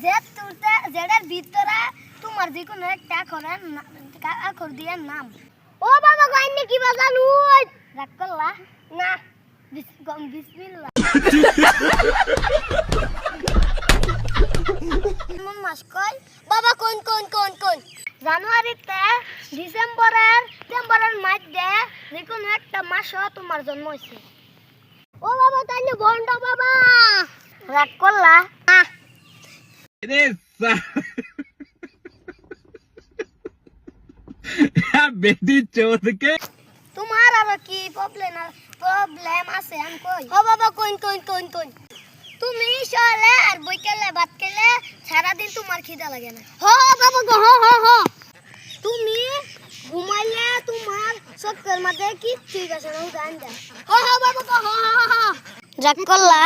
যে তুলতে যেটার ভিতরে তোমার যে কোনো একটা আখর দিয়ে নাম। ও বাবা কইনি কি বাজানু রাগ করলা না বিসমিল্লাহ। কোন মাস কই বাবা কোন কোন কোন কোন জানুয়ারিতে ডিসেম্বরের মধ্যে যে কোনো একটা মাসও তোমার জন্ম হইছে। ও বাবা তাইলে বন্ধ বাবা রাগ করলা না। बेटी चोद के তোমার আর কি প্রবলেম আছে আমি কই। ও বাবা কোন কোন কোন কোন তুমি সকালে আর বইকালে ভাত খেলে সারা দিন তোমার খিদা লাগে না। হ বাবা গো হ তুমি ঘুমাইলে তোমার চোখের মধ্যে কি ঠিক আছে না জান যা। হ বাবা গো হ রাগ করলা।